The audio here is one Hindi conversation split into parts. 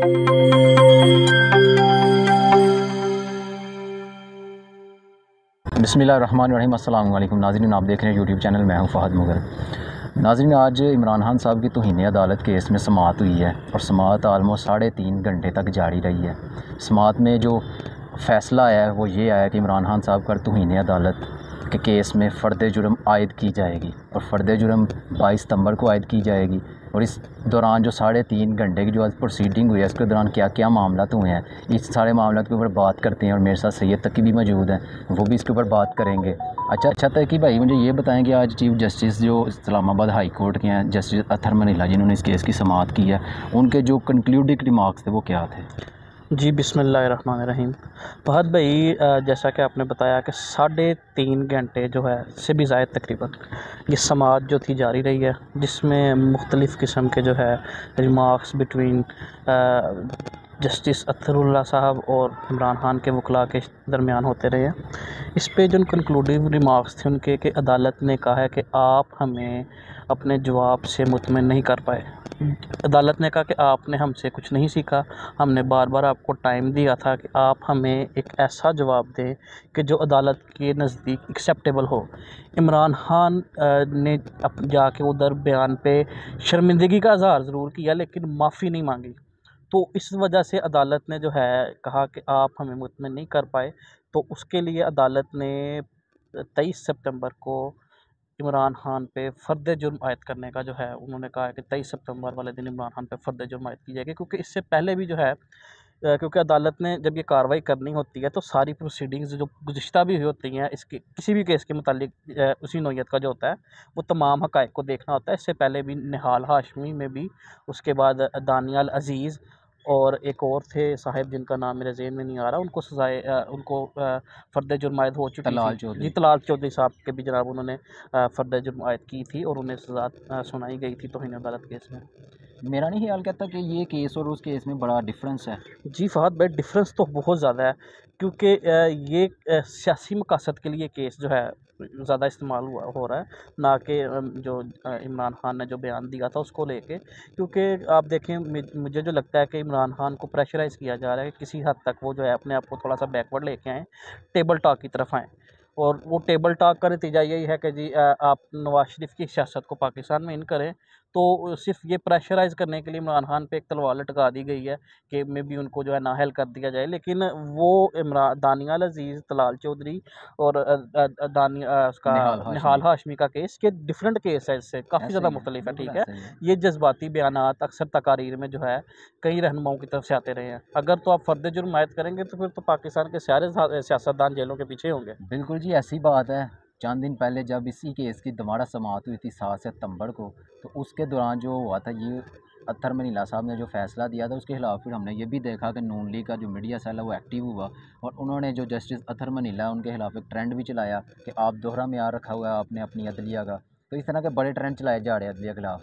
बिस्मिल्लाहिर्रहमानिर्रहीम। अस्सलाम वालेकुम नाज़रीन, आप देख रहे हैं यूट्यूब चैनल। मैं हूं फ़हद मुग़ल। नाज़रीन, आज इमरान खान साहब की तौहीन अदालत केस में समाअत हुई है और समाअत आलमोस्ट 3.5 घंटे तक जारी रही है। समाअत में जो फ़ैसला आया है वो ये आया कि इमरान खान साहब पर तौहीन अदालत के केस में फ़र्द जुर्म आयद की जाएगी और फ़र्द जुर्म 22 सितंबर को आयद की जाएगी। और इस दौरान जो 3.5 घंटे की जो आज प्रोसीडिंग हुई है उसके दौरान क्या क्या मामला हुए हैं, इस सारे मामलों के ऊपर बात करते हैं। और मेरे साथ सैयद तकी भी मौजूद हैं, वो भी इसके ऊपर बात करेंगे। अच्छा तकी भाई, मुझे ये बताएं कि आज चीफ जस्टिस जो इस्लामाबाद हाई कोर्ट के हैं, जस्टिस अतहर मनीला, जिन्होंने इस केस की समाअत की है, उनके जो कंक्लूडिंग रिमार्क्स थे वो क्या थे? जी बिस्मिल्लाहिर्रहमानिर्रहीम। फहद भाई, जैसा कि आपने बताया कि 3.5 घंटे जो है से भी ज़ायद तकरीबन ये समाअत जो थी जारी रही है, जिसमें मुख्तलिफ़ किस्म के जो है रिमार्क्स बिटवीन जस्टिस अतहरुल्लाह साहब और इमरान खान के वकला के दरमियान होते रहे हैं। इस पे जो कंक्लूडिव रिमार्क्स थे उनके कि अदालत ने कहा है कि आप हमें अपने जवाब से मुतमिन नहीं कर पाए। अदालत ने कहा कि आपने हमसे कुछ नहीं सीखा, हमने बार बार आपको टाइम दिया था कि आप हमें एक ऐसा जवाब दें कि जो अदालत के नज़दीक एक्सेप्टेबल हो। इमरान खान ने जाके उधर बयान पे शर्मिंदगी का इज़हार ज़रूर किया लेकिन माफ़ी नहीं मांगी। तो इस वजह से अदालत ने जो है कहा कि आप हमें मुतमिन नहीं कर पाए। तो उसके लिए अदालत ने 23 सितंबर को इमरान खान पे फ़र्द जुर्म आयद करने का जो है उन्होंने कहा है कि 23 सितंबर वाले दिन इमरान खान पे फ़र्द जुर्म आयद की जाएगी। क्योंकि इससे पहले भी जो है क्योंकि अदालत ने जब ये कार्रवाई करनी होती है तो सारी प्रोसीडिंग्स जो गुज़िश्ता भी हुई होती हैं इसके किसी भी केस के मुतालिक उसी नौइयत का जो होता है वो तमाम हक़ाइक़ को देखना होता है। इससे पहले भी निहाल हाशमी में भी, उसके बाद दानियाल अज़ीज़ और एक और थे साहिब जिनका नाम मेरे ज़हन में नहीं आ रहा, उनको सज़ाए उनको फ़र्द जुर्म आयद हो चुकी थी। जी, तलाल चौधरी साहब के भी जनाब उन्होंने फ़र्द जुर्म आयद की थी और उन्हें सज़ा सुनाई गई थी तौहीन अदालत केस में। मेरा नहीं ख्याल कहता कि ये केस और उस केस में बड़ा डिफरेंस है। जी फ़हद भाई, डिफरेंस तो बहुत ज़्यादा है क्योंकि ये सियासी मकासद के लिए केस जो है ज़्यादा इस्तेमाल हो रहा है, ना कि जो इमरान खान ने जो बयान दिया था उसको लेके। क्योंकि आप देखें, मुझे जो लगता है कि इमरान खान को प्रेशराइज़ किया जा रहा है कि किसी हद तक वो जो है अपने आप को थोड़ा सा बैकवर्ड लेके आएँ, टेबल टॉक की तरफ आएँ। और वो टेबल टॉक का नतीजा यही है कि जी आप नवाज़ शरीफ की सियासत को पाकिस्तान में इन करें। तो सिर्फ़ ये प्रेशराइज़ करने के लिए इमरान खान पे एक तलवार लटका दी गई है कि मे बी उनको जो है नाअहल कर दिया जाए। लेकिन वो दानियाल अज़ीज़, तलाल चौधरी और उसका निहाल हाशमी का केस, के डिफरेंट केस है, इससे काफ़ी ज़्यादा मुख्तलिफ है, ठीक है। ये जज्बाती बयानात अक्सर तकारीर में जो है कई रहनुमाओं की तरफ से आते रहे हैं। अगर तो आप फ़र्द जुर्म आयद करेंगे तो फिर तो पाकिस्तान के सारे सियासतदान जेलों के पीछे होंगे। बिल्कुल जी, ऐसी बात है। चंद दिन पहले जब इसी केस की दोबारा समाअत हुई थी 7 सितंबर को, तो उसके दौरान जो हुआ था, ये अत्तर मनीला साहब ने जो फ़ैसला दिया था उसके खिलाफ फिर हमने ये भी देखा कि नून लीग का जो मीडिया सेल है वो एक्टिव हुआ और उन्होंने जो जस्टिस अत्तर मनीला है उनके खिलाफ एक ट्रेंड भी चलाया कि आप दोहरा मेयार रखा हुआ है आपने अपनी अदलिया का। तो इस तरह के बड़े ट्रेंड चलाए जा रहे हैं अदलिया के खिलाफ।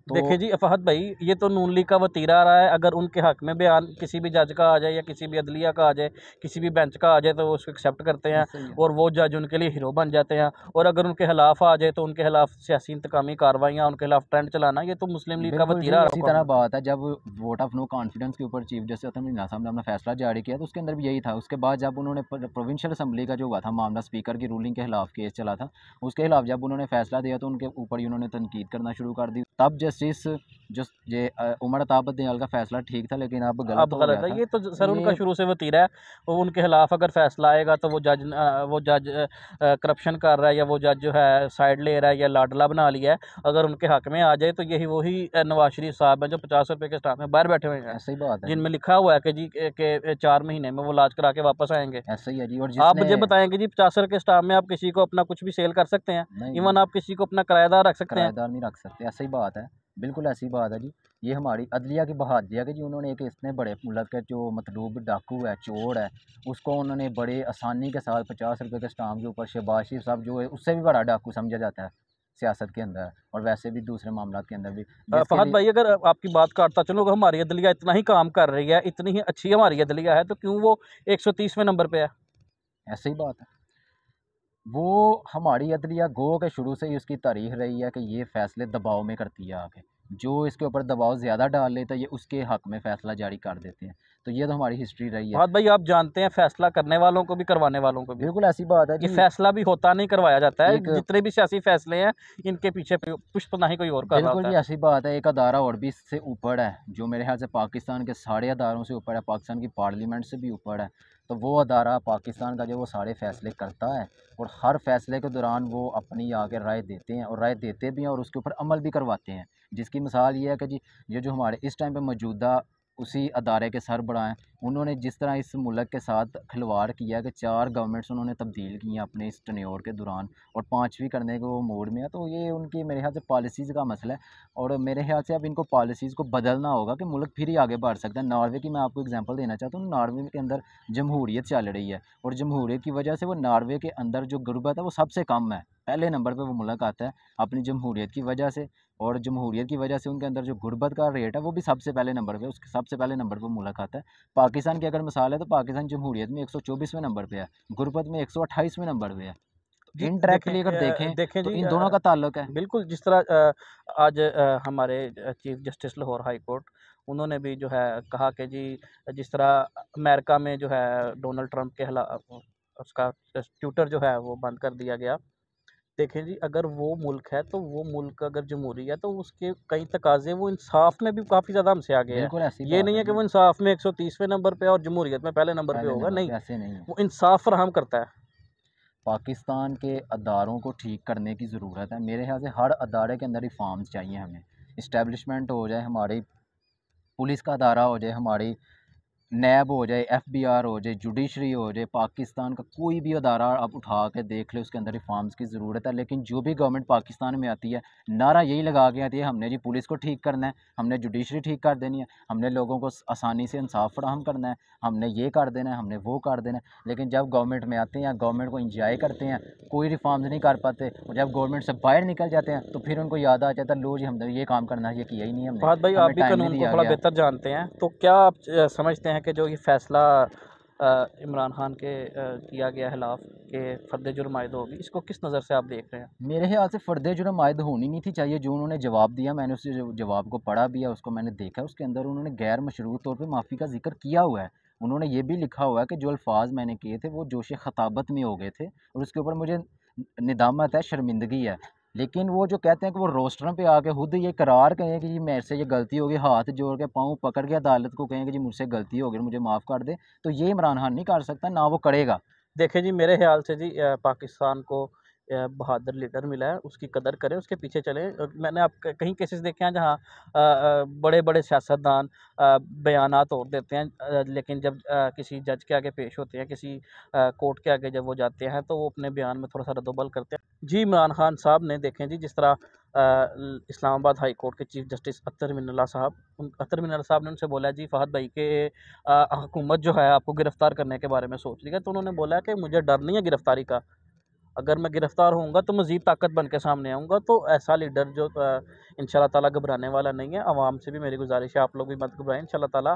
तो देखिए जी फहद भाई, ये तो नून लीग का वतीरा आ रहा है। अगर उनके हक में बयान किसी भी जज का आ जाए या किसी भी अदलिया का आ जाए, किसी भी बेंच का आ जाए, तो वो उसको एक्सेप्ट करते हैं सही है। और वो जज उनके लिए हीरो बन जाते हैं। और अगर उनके खिलाफ आ जाए तो उनके खिलाफ सियासी इंतकामी कार्रवाइयाँ, उनके खिलाफ ट्रेंड चलाना, ये तो मुस्लिम लीग का बिल्कुल जी, वतीरा आ इसी रहा तरह है। बात है जब वोट ऑफ नो कॉन्फिडेंस के ऊपर चीफ जस्टिस अतुल मिन्ना साहब ने अपना फैसला जारी किया तो उसके अंदर भी यही था। उसके बाद जब उन्होंने प्रोविंशियल असम्बली का जो हुआ था मामला, स्पीकर की रूलिंग के खिलाफ केस चला था, उसके खिलाफ जब उन्होंने फैसला दिया तो उनके ऊपर ही उन्होंने तनकीद करना शुरू कर दी। तब जस्टिस जो ये उमर अताब बदयाल का फैसला ठीक था लेकिन अब गलत अब हो गलत गया है, था। ये तो सर उनका ये शुरू से वतीरा है। वो उनके खिलाफ अगर फैसला आएगा तो वो जज करप्शन कर रहा है या वो जज जो है साइड ले रहा है या लाडला बना लिया है। अगर उनके हक में आ जाए तो यही वही नवाज शरीफ साहब हैं जो 50 रुपये के स्टाफ में बाहर बैठे हुए हैं, ऐसा ही बात है जी। जिनमें लिखा हुआ है कि जी के 4 महीने में वो इलाज करा के वापस आएंगे। ऐसा ही है जी। और आप जिसने मुझे बताएंगे जी 50 रुपये के स्टाफ में आप किसी को अपना कुछ भी सेल कर सकते हैं? नहीं इवन जी, आप किसी को अपना किराएदार रख सकते हैं? किराएदार नहीं रख सकते, ऐसी बात है। बिल्कुल ऐसी बात है जी। ये हमारी अदलिया की बहादुरी है कि जी उन्होंने एक इतने बड़े मुल्क के जो मतलूब डाकू है, चोर है, उसको उन्होंने बड़े आसानी के साथ 50 रुपये के स्टाम्प के ऊपर, शहबाज शरीफ साहब जो है उससे भी बड़ा डाकू समझा जाता है सियासत के अंदर और वैसे भी दूसरे मामलात के अंदर भी, जिसके फहद लिए भाई, अगर आपकी बात काटता चलूँ, अगर हमारी अदलिया इतना ही काम कर रही है, इतनी ही अच्छी हमारी अदलिया है, तो क्यों वो 130वें नंबर पे है? ऐसी ही बात है। वो हमारी अदलिया गो के शुरू से ही उसकी तारीख रही है कि ये फ़ैसले दबाव में करती है आके। जो इसके ऊपर दबाव ज़्यादा डाल लेता है ये उसके हक़ में फ़ैसला जारी कर देते हैं। तो ये तो हमारी हिस्ट्री रही है। फहद भाई आप जानते हैं फ़ैसला करने वालों को भी करवाने वालों को भी। बिल्कुल ऐसी बात है ये जी। फ़ैसला भी होता नहीं करवाया जाता है। एक जितने भी सियासी फ़ैसले हैं इनके पीछे पुष्पनाही कोई और कर रहा बिल्कुल होता जी, है। ऐसी बात है। एक अदारा और भी इससे ऊपर है, जो मेरे ख़्याल से पाकिस्तान के सारे अदारों से ऊपर है, पाकिस्तान की पार्लियामेंट से भी ऊपर है। तो वो अदारा पाकिस्तान का जो वो सारे फ़ैसले करता है और हर फ़ैसले के दौरान वो अपनी आके राय देते हैं और राय देते भी हैं और उसके ऊपर अमल भी करवाते हैं। जिसकी मिसाल ये है कि जी, ये जो हमारे इस टाइम पे मौजूदा उसी अदारे के सरबराह हैं, उन्होंने जिस तरह इस मुल्क के साथ खिलवाड़ किया है कि 4 गवर्नमेंट्स उन्होंने तब्दील की हैं अपने इस टेन्योर के दौरान और 5वीं करने के वो मोड़ में है। तो ये उनकी मेरे ख़्याल से पॉलिसीज़ का मसला है और मेरे ख़्याल से अब इनको पॉलिसीज़ को बदलना होगा कि मुल्क फिर ही आगे बढ़ सकता है। नॉर्वे की मैं आपको एग्ज़ाम्पल देना चाहता हूँ। नॉर्वे के अंदर जमहूरियत चल रही है और जमहूरियत की वजह से वो नॉर्वे के अंदर जो गुर्बत है वो सबसे कम है। पहले नंबर पे वो मुल्क आता है अपनी जमहूरियत की वजह से और जमहूरियत की वजह से उनके अंदर जो गुर्बत का रेट है वो भी सबसे पहले नंबर पे, उसके सबसे पहले नंबर पे मुल्क आता है। पाकिस्तान की अगर मिसाल है तो पाकिस्तान जमहूरियत में 124वें नंबर पे है, गुर्बत में 128वें नंबर पे है। जी, इनडायरेक्टली अगर देखें देखें तो जी इन दोनों का ताल्लुक है। बिल्कुल जिस तरह आज हमारे chief justice Lahore high court उन्होंने भी जो है कहा कि जी जिस तरह अमेरिका में जो है डोनाल्ड ट्रंप के उसका ट्विटर जो है वो बंद कर दिया गया। देखें जी अगर वो मुल्क है तो वो मुल्क अगर जमहूरी है तो उसके कई तकाज़े वो इंसाफ में भी काफ़ी ज़्यादा हमसे आगे है। बिल्कुल ऐसी ये बात नहीं है है कि जी, वो इंसाफ में 130वें नंबर पे है और जमहूरियत में पहले नंबर पे पहले होगा, नंबर नहीं। पे ऐसे नहीं है। वो इंसाफ फराहम करता है। पाकिस्तान के अदारों को ठीक करने की ज़रूरत है। मेरे ख़्याल से हर अदारे के अंदर रिफ़ॉर्म्स चाहिए हमें। इस्टेब्लिशमेंट हो जाए, हमारी पुलिस का अदारा हो जाए, हमारी नैब हो जाए, एफबीआर हो जाए, जुडिशरी हो जाए, पाकिस्तान का कोई भी अदारा आप उठा के देख लें उसके अंदर रिफॉर्म्स की ज़रूरत है। लेकिन जो भी गवर्नमेंट पाकिस्तान में आती है, नारा यही लगा के आती है हमने जी पुलिस को ठीक करना है, हमने जुडिशरी ठीक कर देनी है, हमने लोगों को आसानी से इंसाफ फराहम करना है, हमने ये कर देना है, हमने वो कर देना है। लेकिन जब गवर्नमेंट में आते हैं, गवर्नमेंट को इंजॉय करते हैं, कोई रिफॉर्म्स नहीं कर पाते और जब गवर्नमेंट से बाहर निकल जाते हैं तो फिर उनको याद आ जाता है लो जी हमने ये काम करना है, ये किया ही नहीं हमने, फहद भाई आप हमें भी टाइम नहीं कानून को दिया थोड़ा गया। बेहतर जानते हैं, तो क्या आप समझते हैं कि जो ये फ़ैसला इमरान खान के किया गया खिलाफ कि फ़र्द जुर्म आयद होगी, इसको किस नज़र से आप देख रहे हैं? मेरे ख़्याल से फ़र्द जुर्म आयद होनी नहीं थी चाहिए। जो उन्होंने जवाब दिया मैंने उस जवाब को पढ़ा भी है, उसको मैंने देखा, उसके अंदर उन्होंने गैर मशरूत तौर पे माफ़ी का ज़िक्र किया हुआ है। उन्होंने ये भी लिखा हुआ है कि जो अल्फ़ाज़ मैंने किए थे वो जोश ख़ताबत में हो गए थे और उसके ऊपर मुझे निदामत है, शर्मिंदगी है। लेकिन वो जो कहते हैं कि वो रोस्टर पे आके खुद ये इकरार करें कि जी मेरे से ये गलती हो गई, हाथ जोड़ के पाँव पकड़ के अदालत को कहें कि जी मुझसे गलती हो गई, मुझे माफ़ कर दें, तो ये इमरान खान नहीं कर सकता, ना वो करेगा। देखें जी मेरे ख़्याल से जी पाकिस्तान को बहादुर लीडर मिला है, उसकी कदर करें, उसके पीछे चलें। मैंने आप कहीं केसेस देखे हैं जहाँ बड़े-बड़े सियासतदान बयानात और देते हैं, लेकिन जब किसी जज के आगे पेश होते हैं, किसी कोर्ट के आगे जब वो जाते हैं तो वो अपने बयान में थोड़ा-सा रद्द-बदल करते हैं। जी इमरान खान साहब ने देखें जी जिस तरह इस्लामाबाद हाई कोर्ट के चीफ जस्टिस अख्तर मिनल्ला साहब ने उनसे बोला जी फहद भाई के हुकूमत जो है आपको गिरफ़्तार करने के बारे में सोच रही है, तो उन्होंने बोला कि मुझे डर नहीं है गिरफ़्तारी का। अगर मैं गिरफ़्तार होऊँगा तो मज़ीद ताकत बन के सामने आऊँगा, तो ऐसा लीडर जो इंशाअल्लाह ताला घबराने वाला नहीं है। अवाम से भी मेरी गुज़ारिश है आप लोग भी मत घबराएँ, इंशाअल्लाह ताला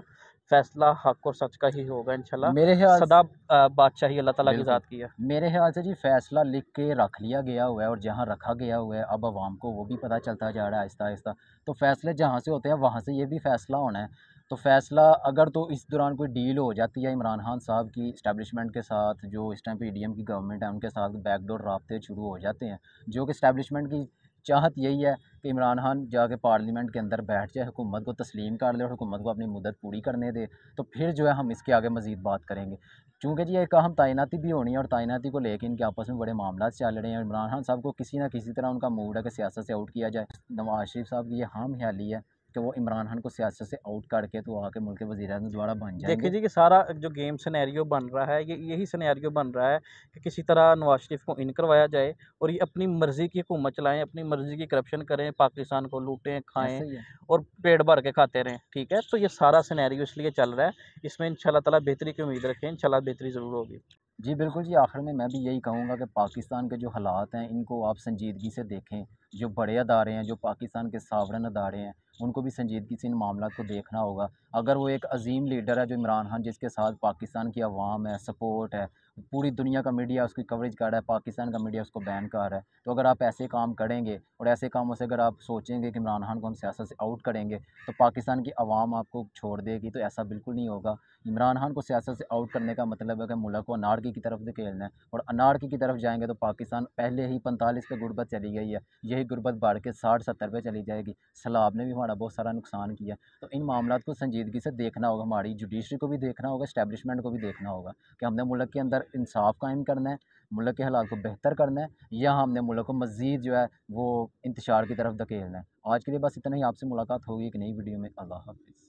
फ़ैसला हक़ और सच का ही होगा इंशाअल्लाह। मेरे ख्याल सदा बादशाही अल्लाह ताला की बिल्कुल। ज़ात की है। मेरे ख़्याल से जी फ़ैसला लिख के रख लिया गया हुआ है और जहाँ रखा गया हुआ है अब आवाम को वो भी पता चलता जा रहा है आहिस्ता-आहिस्ता। तो फ़ैसले जहाँ से होते हैं वहाँ से ये भी फ़ैसला होना है। तो फ़ैसला अगर तो इस दौरान कोई डील हो जाती है इमरान खान साहब की एस्टेब्लिशमेंट के साथ, जो इस टाइम पे ईडीएम की गवर्नमेंट है उनके साथ बैकडोर राब्ते शुरू हो जाते हैं, जो कि एस्टेब्लिशमेंट की चाहत यही है कि इमरान खान जाके पार्लियामेंट के अंदर बैठ जाए, हुकूमत को तस्लीम कर ले और हुकूमत को अपनी मुद्दत पूरी करने दे, तो फिर जो है हम इसके आगे मज़ीद बात करेंगे। चूँकि जी एक अहम तैनाती भी होनी है और तैनाती को लेके इनके आपस में बड़े मामला चल रहे हैं। इमरान खान साहब को किसी न किसी तरह उनका मूड है कि सियासत से आउट किया जाए। नवाज़ शरीफ साहब की ये ख़ाम ख़याली है कि वो इमरान खान को सियासत से आउट करके तो आके मुल्क के वज़ीर-ए-आज़म दोबारा बन देखिए जाएँगे। जी कि सारा जो गेम सिनेरियो बन रहा है, ये यही सिनेरियो बन रहा है कि किसी तरह नवाज़ शरीफ को इन करवाया जाए और ये अपनी मर्ज़ी की हुकूमत चलाएँ, अपनी मर्ज़ी की करप्शन करें, पाकिस्तान को लूटें, खाएँ ऐसे ही है। और पेट भर के खाते रहें, ठीक है? तो ये सारा सिनेरियो इसलिए चल रहा है, इसमें इंशाअल्लाह ताला बेहतरी की उम्मीद रखें, इंशाअल्लाह बेहतरी ज़रूर होगी। जी, बिल्कुल जी, आखिर में मैं भी यही कहूँगा कि पाकिस्तान के जो हालात हैं, इनको आप संजीदगी से देखें। जो बड़े अदारे हैं, जो पाकिस्तान के सावरन अदारे हैं, उनको भी संजीदगी से इन मामलात को देखना होगा। अगर वो एक अज़ीम लीडर है, जो इमरान खान जिसके साथ पाकिस्तान की अवाम है, सपोर्ट है, पूरी दुनिया का मीडिया उसकी कवरेज कर रहा है, पाकिस्तान का मीडिया उसको बैन कर रहा है। तो अगर आप ऐसे काम करेंगे और ऐसे कामों से अगर आप सोचेंगे कि इमरान खान को हम सियासत से आउट करेंगे तो पाकिस्तान की आवाम आपको छोड़ देगी, तो ऐसा बिल्कुल नहीं होगा। इमरान खान को सियासत से आउट करने का मतलब है कि मुल्क को अनारकी की तरफ धकेलना है, और अनारकी की तरफ जाएंगे तो पाकिस्तान पहले ही 45 पे गुर्बत चली गई है, यही गुर्बत बढ़ के 60-70 पे चली जाएगी। सैलाब ने भी हमारा बहुत सारा नुकसान किया। तो इन मामलों को संजीदगी से देखना होगा, हमारी जुडिशरी को भी देखना होगा, इस्टेब्लिशमेंट को भी देखना होगा कि हमने मुल्क के अंदर इंसाफ कायम करना है, मुल्क के हालात को बेहतर करना है, या हमने मुल्क को मज़ीद जो है वो इंतशार की तरफ धकेलना है। आज के लिए बस इतना ही। आपसे मुलाकात होगी एक नई वीडियो में। अल्लाह हाफ़िज़।